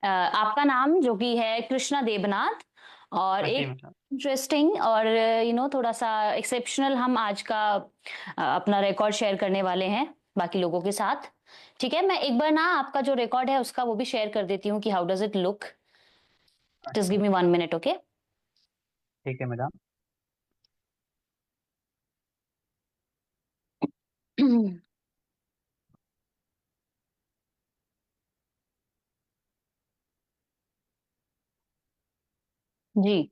आपका नाम जो कि है कृष्णा देबनाथ और हाँ जी एक मैडम। इंटरेस्टिंग और थोड़ा सा एक्सेप्शनल हम आज का अपना रिकॉर्ड शेयर करने वाले हैं बाकी लोगों के साथ। ठीक है, मैं एक बार ना आपका जो रिकॉर्ड है उसका वो भी शेयर कर देती हूँ कि how does it look. Just अच्छा, गिव मी 1 मिनट, ओके। ठीक है मैडम। जी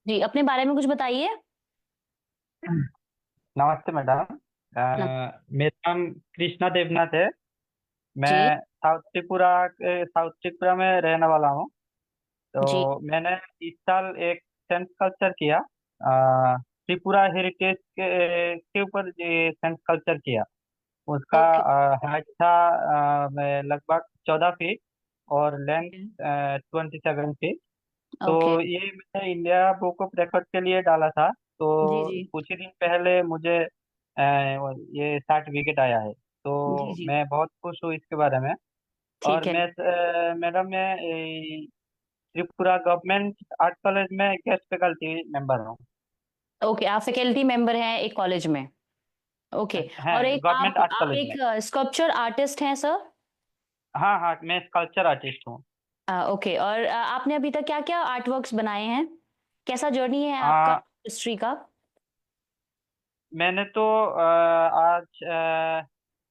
जी, अपने बारे में कुछ बताइए। नमस्ते मैडम। न- मेरा नाम कृष्णा देवनाथ है। जी मैं साउथ त्रिपुरा में रहने वाला हूँ। जी। तो मैंने इस साल एक सेंस कल्चर किया। त्रिपुरा हेरिटेज के ऊपर ये सेंस कल्चर किया। उसका ओके हाइट था लगभग 14 फीट और लेंथ ओके 27 फीट। तो ओके। ये मैंने इंडिया बुक ऑफ रिकॉर्ड के लिए डाला था। जी तो जी कुछ ही दिन पहले मुझे ये सर्टिफिकेट आया है। जी तो जी। मैं बहुत खुश हूँ इसके बारे में। और ठीक है। मैडम मैं त्रिपुरा गवर्नमेंट आर्ट कॉलेज में गेस्ट फैकल्टी मेंबर हूँ। ओके, आप फैकल्टी मेंबर हैं एक कॉलेज में। ओके। हाँ, और एक गवर्नमेंट आप आर्ट आप कॉलेज एक में। स्कल्पचर आर्टिस्ट हैं सर। हाँ हाँ, मैं स्कल्पचर आर्टिस्ट हूँ। ओके, और आपने अभी तक क्या क्या आर्ट वर्क्स बनाए हैं? कैसा जर्नी है आपका आ, हिस्ट्री का? मैंने तो आज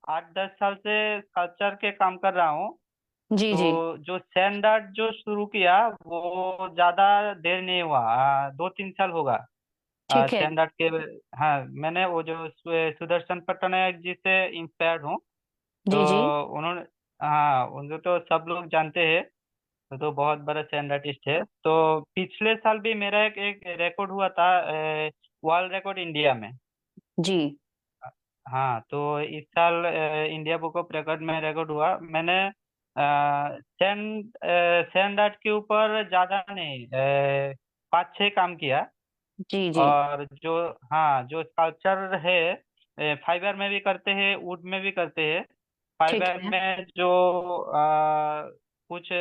8-10 साल से स्कल्पचर के काम कर रहा हूँ। जी जी। तो जो सैंड आर्ट जो शुरू किया वो ज्यादा देर नहीं हुआ, 2-3 साल होगा। ठीक है। सैंड आर्ट के। हाँ, मैंने वो जो सुदर्शन पट्टनायक जी से इंस्पायर्ड हूँ। तो जी जी। उन्होंने, हाँ, उनको तो सब लोग जानते हैं। तो बहुत बड़ा सैंड आर्टिस्ट है। तो पिछले साल भी मेरा एक रिकॉर्ड हुआ था, वर्ल्ड रिकॉर्ड इंडिया में। जी हाँ, तो इस साल इंडिया बुक ऑफ रिकॉर्ड में रिकॉर्ड हुआ। मैंने सैंड आर्ट के ऊपर ज्यादा नहीं, 5-6 काम किया। जी जी। और जो, हाँ, जो स्कल्पचर है फाइबर में भी करते हैं, वुड में भी करते हैं। ठीक फाइबर है। में जो कुछ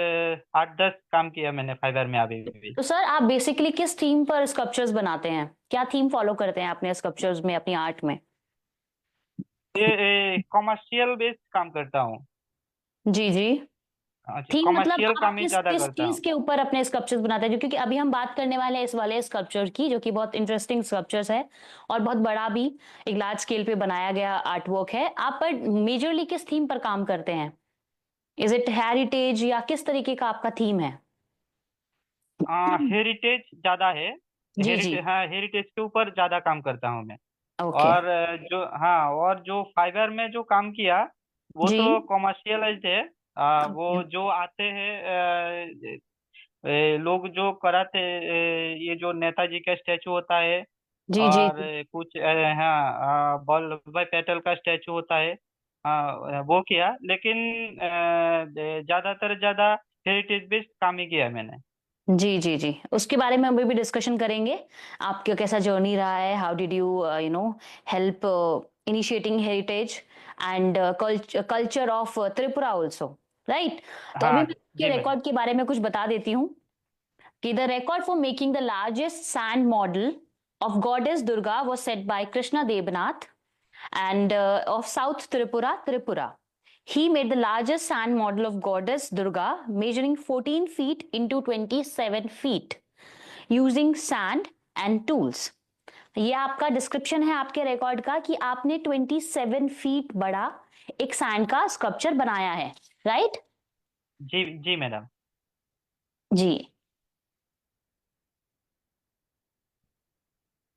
8-10 काम किया मैंने फाइबर में अभी भी। तो सर आप बेसिकली किस थीम पर स्कल्पचर्स बनाते हैं? क्या थीम फॉलो करते हैं अपने स्कल्पचर्स में, अपनी आर्ट में? ये कमर्शियल बेस्ड काम करता हूँ। जी जी। हाँ जी, थीम मतलब कमर्शियल आप काम ही किस ज्यादा किस करता चीज हूँ। के ऊपर अपने स्कल्पचर्स बनाते हैं? क्योंकि अभी हम बात करने वाले हैं इस वाले स्कल्पचर की, जो कि बहुत इंटरेस्टिंग स्कल्पचर्स है और बहुत बड़ा भी एक लार्ज स्केल पे बनाया गया आर्ट वर्क है। आप पर मेजरली किस थीम पर काम करते हैं? इज इट हेरिटेज या किस तरीके का आपका थीम है? हेरिटेज ज्यादा है। जी जी। हेरिटेज, हाँ, हेरिटेज के ऊपर ज्यादा काम करता हूँ मैं। ओके। और जो फाइबर में जो काम किया वो जी तो कमर्शियलाइज्ड है। वो जो आते हैं लोग जो कराते, ये जो नेताजी का स्टैचू होता है। जी जी। और कुछ हाँ, वल्लभ भाई पटेल का स्टैचू होता है। हाँ, वो किया, लेकिन ज्यादा हेरिटेज बेस्ड काम ही किया मैंने। जी जी जी, उसके बारे में अभी भी डिस्कशन करेंगे। आपका कैसा जर्नी रहा है? How did you help initiating heritage and culture of Tripura also, right? तो अभी हाँ मैं के जी मैडम। रिकॉर्ड के बारे में कुछ बता देती हूँ कि the record for making the largest sand model of goddess Durga was set by Krishna Debnath and of South Tripura, Tripura. He made the largest sand model of goddess Durga, measuring 14 feet into 27 feet, using sand and tools. ये आपका description है आपके record का कि आपने 27 feet बड़ा एक sand का स्कल्पचर बनाया है, राइट? जी जी मैडम। जी।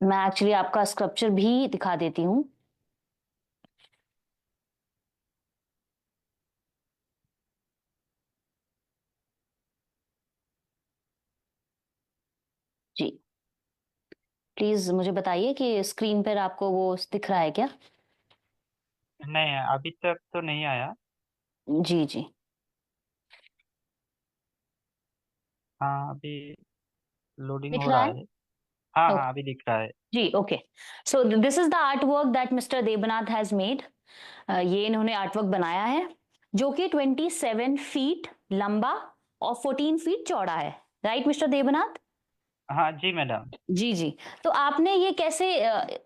मैं एक्चुअली आपका स्कल्पचर भी दिखा देती हूँ। जी, प्लीज मुझे बताइए कि स्क्रीन पर आपको वो दिख रहा है क्या? नहीं, अभी तक तो नहीं आया। जी जी। हाँ, अभी लोडिंग दिख हो रहा रहा है? है। हाँ हाँ, ओके। अभी दिख रहा है। जी, okay. So this is the artwork that Mr. Debanath has made. ये इन्होंने आर्टवर्क बनाया है जो कि 27 फीट लंबा और 14 फीट चौड़ा है। Right mister Debnath? हाँ जी मैडम। जी जी। तो आपने ये कैसे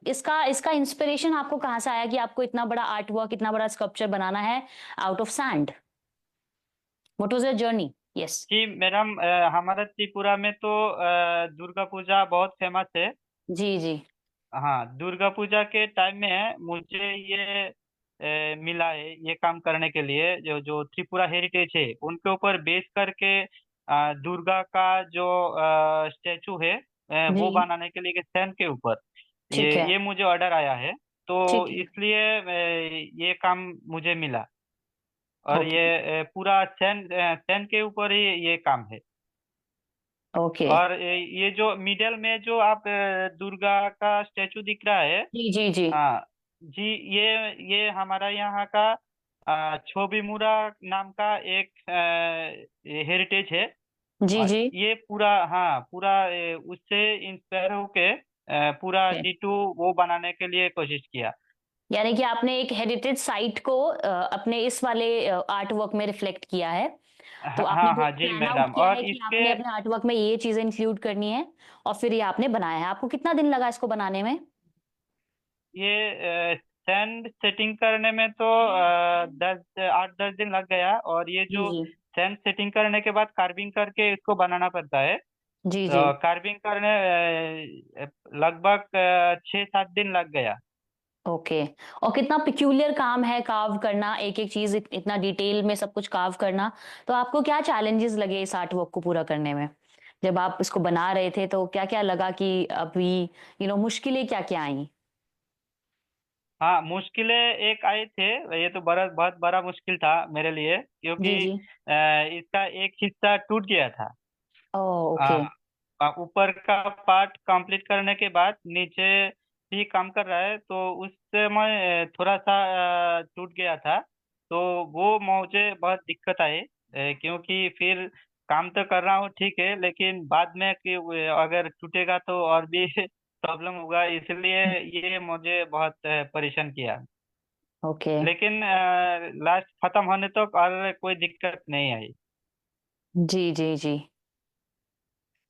इसका इसका इंस्पिरेशन आपको कहाँ से आया कि आपको इतना बड़ा आर्ट वर्क, इतना बड़ा स्कल्पचर बनाना है out of sand? What was your journey? Yes. जी मैडम, हमारे त्रिपुरा में तो दुर्गा पूजा बहुत फेमस है। जी जी। हाँ, दुर्गा पूजा के टाइम में मुझे ये मिला है ये काम करने के लिए। जो जो त्रिपुरा हेरिटेज है उनके ऊपर बेस करके दुर्गा का जो स्टेचू है वो जी। बनाने के लिए सैंड के ऊपर ठीक है। ये मुझे ऑर्डर आया है। तो ठीक है। इसलिए ये काम मुझे मिला। और ओके। ये पूरा सैंड के ऊपर ही ये काम है। ओके। और ये जो मिडल में जो आप दुर्गा का स्टेचू दिख रहा है। जी जी जी। हाँ जी, ये हमारा यहाँ का छोबिमुरा नाम का एक हेरिटेज है। जी और जी। ये पूरा, हाँ पूरा उससे इंस्पायर होके पूरा ओके। D2 वो बनाने के लिए कोशिश किया। यानी कि आपने एक हेरिटेज साइट को अपने इस वाले आर्ट वर्क में रिफ्लेक्ट किया है। तो आपने हाँ हाँ पूरा जी प्लान आउट मैडम। किया है और कि इसके आपने अपने आर्ट वर्क में ये चीजें इंक्लूड करनी है और फिर ये आपने बनाया है। आपको कितना दिन लगा इसको बनाने में? ये सैंड सेटिंग करने में तो 8-10 दिन लग गया। और ये जी जो जी। सैंड सेटिंग करने के बाद कार्विंग करके इसको बनाना पड़ता है। जी जी। तो कार्विंग करने लगभग 6-7 दिन लग गया। ओके। और कितना पिक्यूलियर काम है कार्व करना, एक एक चीज इतना डिटेल में सब कुछ कार्व करना। तो आपको क्या चैलेंजेस लगे इस आर्ट वर्क को पूरा करने में? जब आप इसको बना रहे थे तो क्या क्या लगा कि अभी मुश्किलें क्या क्या आई? हाँ, मुश्किलें एक आए थे। ये तो बहुत बड़ा मुश्किल था मेरे लिए, क्योंकि जी जी। इसका एक हिस्सा टूट गया था। ओ आ, ओके। ऊपर का पार्ट कंप्लीट करने के बाद नीचे भी काम कर रहा है, तो उस समय थोड़ा सा टूट गया था। तो वो मुझे बहुत दिक्कत आई, क्योंकि फिर काम तो कर रहा हूँ ठीक है, लेकिन बाद में कि अगर टूटेगा तो और भी प्रॉब्लम होगा, इसलिए ये मुझे बहुत परेशान किया। ओके। लेकिन लास्ट खत्म होने तक और कोई दिक्कत नहीं आई। जी जी जी।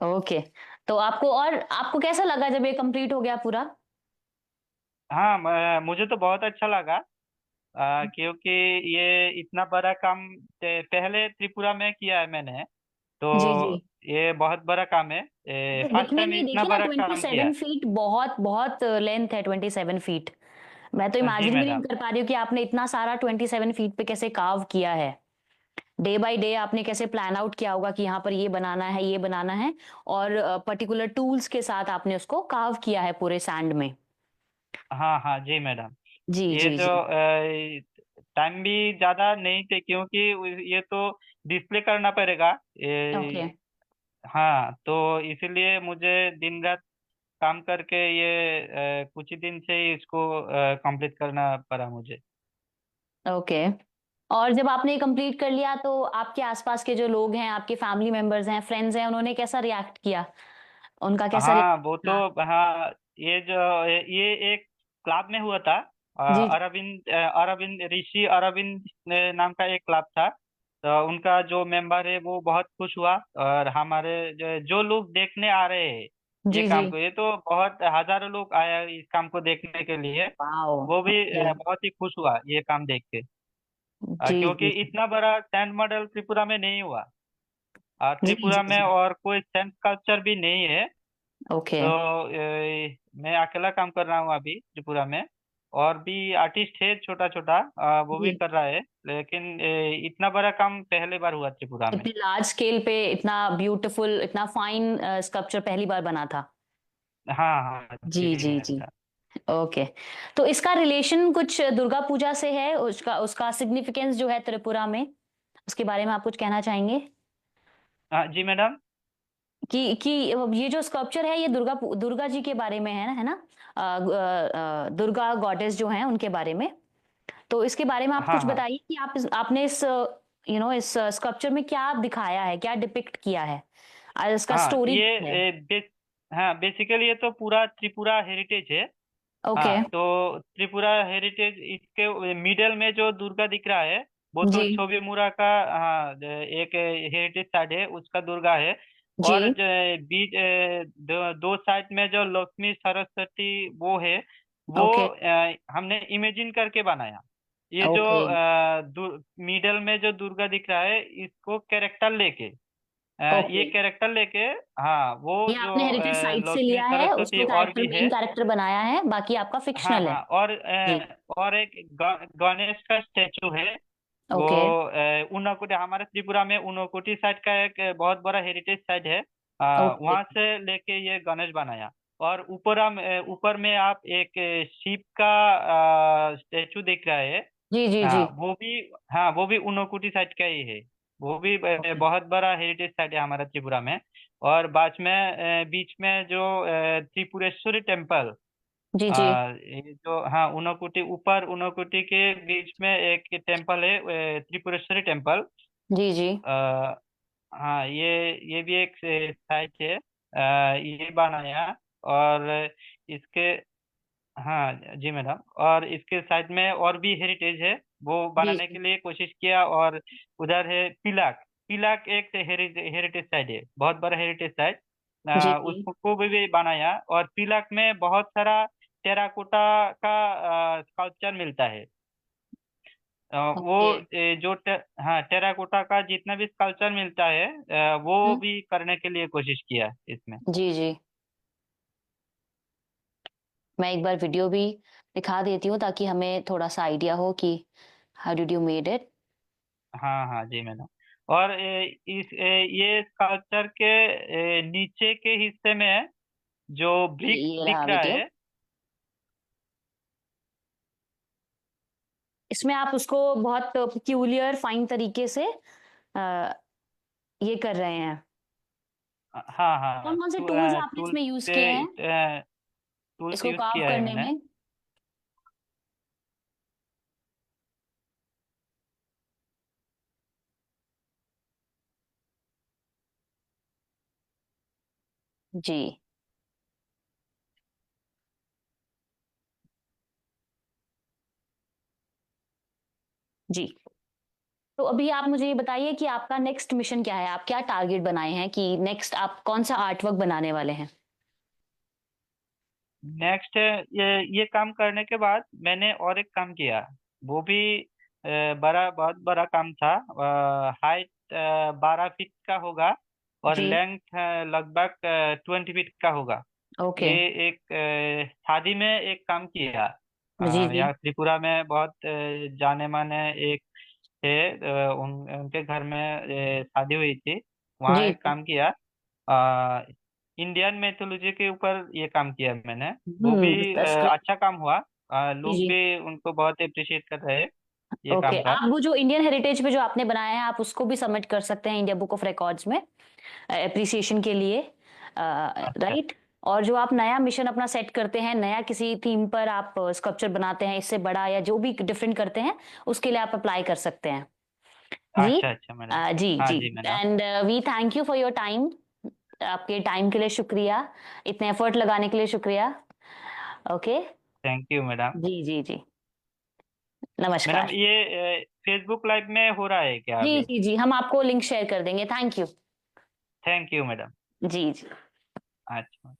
ओके। तो आपको कैसा लगा जब ये कंप्लीट हो गया पूरा? हाँ, मुझे तो बहुत अच्छा लगा। क्योंकि ये इतना बड़ा काम पहले त्रिपुरा में किया है मैंने। तो जी जी। ये बहुत बड़ा काम है। फर्स्ट दिखने टाइम में इतना देखिए ना, बड़ा ट्वेंटी काम किया सेवन है। फीट बहुत बहुत लेंथ है, 27 फीट। मैं तो जी इमेजिन भी नहीं मैडम। कर पा रही हूँ कि आपने इतना सारा 27 फीट पे कैसे कार्व किया है। डे बाय डे आपने कैसे प्लान आउट किया होगा कि यहाँ पर ये बनाना है, ये बनाना है, और पर्टिकुलर टूल्स के साथ आपने उसको कार्व किया है पूरे सैंड में। हाँ हाँ जी मैडम। जी ये जी जो जी। टाइम भी ज्यादा नहीं थे, क्योंकि ये तो डिस्प्ले करना पड़ेगा। ओके। हाँ, तो इसीलिए मुझे दिन रात काम करके ये कुछ ही दिन से ही इसको कंप्लीट करना पड़ा मुझे। ओके। और जब आपने कंप्लीट कर लिया तो आपके आसपास के जो लोग हैं, आपके फैमिली मेंबर्स हैं, फ्रेंड्स हैं, उन्होंने कैसा रिएक्ट किया? उनका कैसा हाँ वो रिएक्शन तो, था? हाँ ये जो ये एक क्लब में हुआ था। जी जी। अरविंद ऋषि अरविंद नाम का एक क्लब था। तो उनका जो मेंबर है वो बहुत खुश हुआ। और हमारे जो लोग देखने आ रहे हैं ये जी जी। काम को, ये तो बहुत हजारों लोग आया इस काम को देखने के लिए। वाओ। वो भी ओके। बहुत ही खुश हुआ ये काम देख के। जी क्योंकि जी इतना बड़ा सैंड मॉडल त्रिपुरा में नहीं हुआ। जी त्रिपुरा जी में जी। और कोई सैंड स्कल्पचर भी नहीं है। ओके। तो मैं अकेला काम कर रहा हूँ अभी त्रिपुरा में। और भी आर्टिस्ट है छोटा छोटा, वो भी जी। कर रहा है। लेकिन इतना बड़ा काम पहले बार हुआ त्रिपुरा में। इतने लार्ज स्केल पे इतना ब्यूटीफुल, इतना फाइन स्कल्पचर पहली बार बना था। हाँ हाँ जी जी जी जी। मैडम। ओके। तो इसका रिलेशन कुछ दुर्गा पूजा से है? उसका उसका सिग्निफिकेंस जो है त्रिपुरा में, उसके बारे में आप कुछ कहना चाहेंगे? हाँ जी मैडम। कि ये जो स्कल्पचर है ये दुर्गा जी के बारे में है ना? दुर्गा गॉडेस जो हैं उनके बारे में। तो इसके बारे में आप हाँ कुछ हाँ बताइए कि आपने इस इस स्कल्पचर में क्या दिखाया है, क्या डिपिक्ट किया है, इसका हाँ स्टोरी ये क्या है? हाँ बेसिकली ये तो पूरा त्रिपुरा हेरिटेज है। ओके। हाँ, तो त्रिपुरा हेरिटेज, इसके मिडल में जो दुर्गा दिख रहा है वो तो जी छोबी मुरा का, हाँ, एक हेरिटेज साइड है, उसका दुर्गा है। जी। और बीच दो साइड में जो लक्ष्मी सरस्वती वो है, वो ओके हमने इमेजिन करके बनाया। ये जो ओके। मिडल में जो दुर्गा दिख रहा है, इसको कैरेक्टर लेके, ये ओके, कैरेक्टर लेके, हाँ, वो ये जो आपने हेरिटेज साइट से लक्ष्मी लिया है, सरस्वती उसको और कैरेक्टर, भी है। मेन कैरेक्टर बनाया है, बाकी आपका हाँ फिक्शनल है। हाँ, जी। और एक गणेश का स्टेचू है। वो ओके ऊनाकोटी, हमारे त्रिपुरा में ऊनाकोटी साइड का एक बहुत बड़ा हेरिटेज साइट है। ओके। वहां से लेके ये गणेश बनाया। और ऊपर में आप एक शिव का स्टेचू देख रहा है। जी जी जी। हाँ, वो भी, हाँ, वो भी ऊनाकोटी साइड का ही है। वो भी ओके। बहुत बड़ा हेरिटेज साइट है हमारा त्रिपुरा में। और बीच में जो त्रिपुरेश्वरी टेम्पल, जी जी ये जो, हाँ, ऊनकोटी, ऊपर ऊनकोटी के बीच में एक टेम्पल है, त्रिपुरेश्वरी टेम्पल। जी जी। आ, हाँ, ये भी एक साइट है, ये बनाया। और इसके, हाँ जी मैडम, और इसके साइड में और भी हेरिटेज है, वो जी बनाने जी के लिए कोशिश किया। और उधर है पिलाक। पिलाक एक हेरिटेज साइट है, बहुत बड़ा हेरिटेज साइट। जी जी। उसको भी बनाया। और पिलाक में बहुत सारा टेराकोटा का स्कल्पचर मिलता है। वो ओके। हाँ, टेराकोटा का जितना भी स्कल्पचर मिलता है, वो हम्म, भी करने के लिए कोशिश किया इसमें। जी जी। मैं एक बार वीडियो भी दिखा देती हूँ ताकि हमें थोड़ा सा आइडिया हो कि how did you made it. हाँ हाँ जी मैडम। और ये स्कल्पचर के नीचे के हिस्से में जो ब्रिक्स ये रहा दिख रहा वीडियो। है। इसमें आप उसको बहुत पिक्यूलियर फाइन तरीके से अ, ये कर रहे हैं। हाँ हाँ, कौन कौन से टूल्स आपने टूल्स इसमें यूज किए हैं से टूल्स इसको यूज कार्व किया है करने मैंने। में? जी जी। तो अभी आप मुझे ये बताइए कि आपका नेक्स्ट मिशन क्या है, आप क्या टारगेट बनाए हैं कि नेक्स्ट आप कौन सा आर्ट वर्क बनाने वाले हैं? नेक्स्ट, ये काम करने के बाद मैंने और एक काम किया। वो भी बहुत बड़ा काम था। हाइट 12 फीट का होगा, और जी। लेंथ लगभग 20 फीट का होगा। ओके। ये एक शादी में एक काम किया। जी जी यहाँ त्रिपुरा में बहुत जाने माने एक थे, उनके घर में शादी हुई थी। वहाँ जी एक जी। काम किया। इंडियन मैथोलॉजी के ऊपर ये काम किया मैंने। वो भी दैट्स ग्रेट। अच्छा काम हुआ। जी लोग जी। भी उनको बहुत अप्रिशिएट कर रहे हैं ये ओके, काम का। आप वो जो इंडियन हेरिटेज पे जो आपने बनाया है आप उसको भी सबमिट कर सकते हैं इंडिया बुक ऑफ रिकॉर्ड्स में एप्रिसिएशन के लिए, अच्छा राइट? और जो आप नया मिशन अपना सेट करते हैं, नया किसी थीम पर आप स्कल्पचर बनाते हैं, इससे बड़ा या जो भी डिफरेंट करते हैं, उसके लिए आप अप्लाई कर सकते हैं। जी। अच्छा अच्छा मैडम। जी हाँ जी। जी madam. And we thank you for your time. आपके टाइम के लिए शुक्रिया, इतने एफर्ट लगाने के लिए शुक्रिया। ओके। Thank you madam. जी जी जी। मैडम, नमस्कार। ये फेसबुक लाइव में हो रहा है क्या जी अभी? जी जी, हम आपको लिंक शेयर कर देंगे। Thank you. Thank you madam. जी जी। अच्छा।